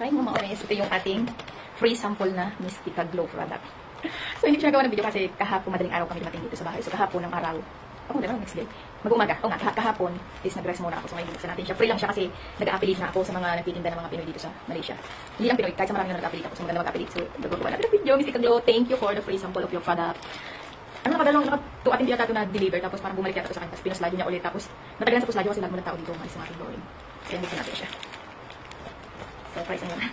Hi mga orange, ito yung ating free sample na Mystica Glow product. So hindi siya nagawa ng video kasi kahapon madaling araw kami dumating dito sa bahay. So kahapon ng araw, diba, next day, mag-umaga. Kahapon is nag-rest muna ako. So ngayon bubuksan natin siya. Free lang siya kasi nag-a-affiliate na ako sa mga nagtitinda ng mga Pinoy dito sa Malaysia. Hindi lang Pinoy, kahit sa marami na nag-a-affiliate ako. So maganda mag-a-affiliate. So nagagawa natin ng video, Mystica Glow. Thank you for the free sample of your product. Ano nakadalong, nakatuating din yata ito na deliver, tapos parang bumalik yata ito sa akin, tapos pinuslide niya ulit, tapos natagalan sa puslide kasi lahat mo ng tao dito, umalis ng ating drawing. Kaya buksan natin siya. Surprise naman.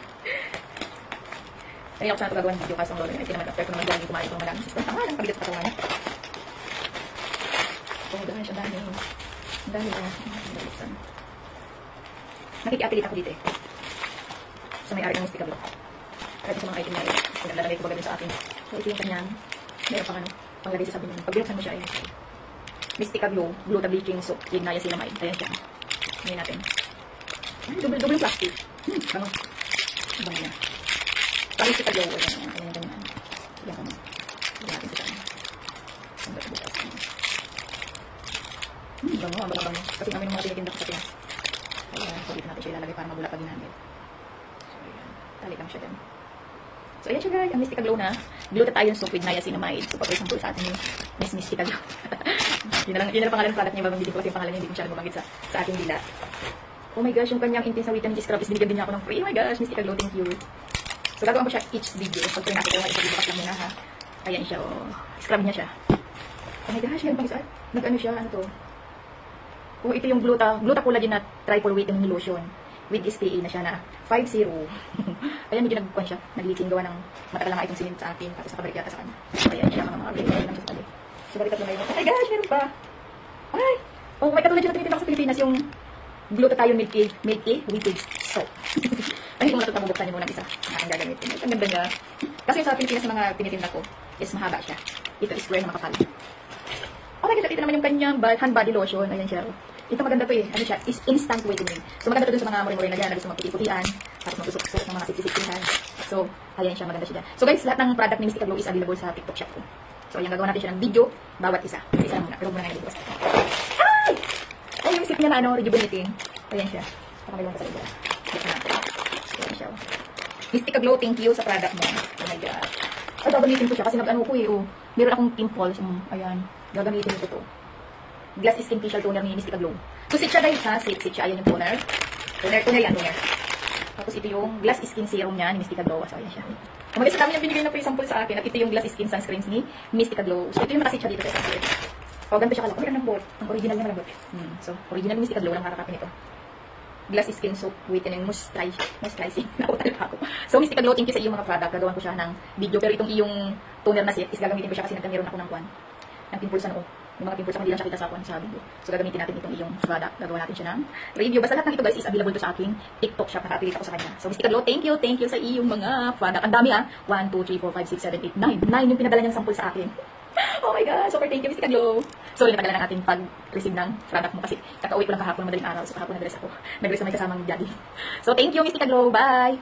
Kanina ako sana ito gagawin ng video kasi ang lolo niya. Hindi naman after ko naman gawin kumain ko naman lang. Sistem, tama lang, pabigat sa katawan niya. Oh gosh, ang dami. Ang dami na. Nakiki-affiliate ako dito eh. So may ari ng Mystica Glow. Kahit sa mga item na eh. Pinaglalagay ko bagay sa akin. So ito yung kanyang, meron pang ano, panglagay sa sabi niya. Pag binuksan mo siya eh. Mystica Glow, Gluta Bleaching Soap, Lignayacinamide. Ayan siya. Ngayon natin. Double yung plastic. Bango. Bango niya. Parang Mystica Glow. Ayan, ganyan. Yan kami. Ayan natin siya. Ang bukas. Bango, bango. Kasi namin yung mga tinitinda ko sa Pinas. Ayan, so dito natin siya ilalagay para mabula pag ginamit. So ayan. Tali lang siya dyan. So ayan siya guys, ang Mystica Glow na. Glutathione soap with niacinamide. So pag example sa atin yung Mystica Glow. Yun na lang pangalan ng product niya. Babang hindi ko kasi yung pangalan niya. Hindi ko siya gumamit sa ating dila. Oh my gosh, yung kanyang intense na vitamin C scrub is binigyan din niya ako ng free. Oh my gosh, Mystica Glow, thank you. So gagawin ko siya each video. Pag tuloy natin, ipabukas lang muna ha. Ayan siya, oh. Scrub niya siya. Oh my gosh, meron pang isa. Nag-ano siya, ano to? Oh, ito yung Gluta Collagen na triple whitening lotion. With SPA na siya na 5-0. Ayan, medyo nagbukuan siya. Nag-leaking gawa ng matagal na itong sinint sa akin. Tapos nakabalik yata sa kanya. So ayan siya, mga break lang sa tabi. So balikat mo na yun. Oh my gosh, meron pa. Ay! Oh, may katulad yun na tinitin ako sa Pilipinas yung Glutathione milky with soap. Ay, kung natutang bubuksan niyo muna isa. Ang gagamitin. Ang ganda niya. Kasi sa Pilipinas sa mga tinitinda ko is mahaba siya. Ito is square na makapal. Oh my God, ito naman yung kanyang hand body lotion. Ayan siya. Ito maganda to eh. Ano siya? Is instant whitening. So maganda to dun sa mga mori-mori na dyan. Na gusto magputi-putian. Tapos magsusok-susok ng mga siksik-siksikan. So, ayan siya. Maganda siya dyan. So guys, lahat ng product ni Mystica Glow is available sa TikTok shop ko. So, ayan, gagawa natin siya ng video. Bawat isa. Isa lang muna. Pero muna ngayon video. Hi! Ay, yung sip niya na ano, rejuvenating. Ayan siya. Pakamalong ka sa libro. Ayan siya. Mystica Glow, thank you sa product mo. Oh my God. Ay, gagamitin ko siya kasi nag-ano ko eh. Oh. Meron akong pimples. Ayan. Gagamitin ko to. Glass Skin Facial Toner ni Mystica Glow. So, sit siya guys ha. Sit siya. Ayan yung toner. Toner yan, toner. Tapos ito yung Glass Skin Serum niya ni Mystica Glow. So, ayan siya. Kumagay sa dami niyang binigay na free sample sa akin. At ito yung Glass Skin Sunscreens ni Mystica Glow. So, ito yung nakasit siya dito sa sunscreen. O, ganito siya kalak. Ang lambot. Ang original niya malambot. So, original ni Mystica Glow lang kakapin ito. Glass Skin Soap Whitening Moisturizing. Nautal pa ako. So, Mystica Glow, thank you sa iyong mga product. Gagawan ko siya ng video. Pero itong iyong toner na set is gagamitin ko siya kasi nagkameron ako ng kwan. Ng pimples sa noo. Yung mga pimples ako hindi lang siya kita sa kwan sa video. So, gagamitin natin itong iyong product. Gagawa natin siya ng review. Basta lahat ng ito guys is available to sa aking TikTok shop. Naka-affiliate ako sa kanya. So, Mystica Glow, thank you sa iyong mga product. Ang dami 1, 2, 3, 4, 5, 6, 7, 8, 9. 9 yung pinadala niyang sample sa akin. Oh my God, super thank you, Mystica Glow. So, natagalan ng ating pag-receive ng product mo kasi kakauwi ko lang kahapon madaling araw. So, kahapon nag-rest ako. Nag-rest na may kasamang daddy. So, thank you, Mystica Glow. Bye!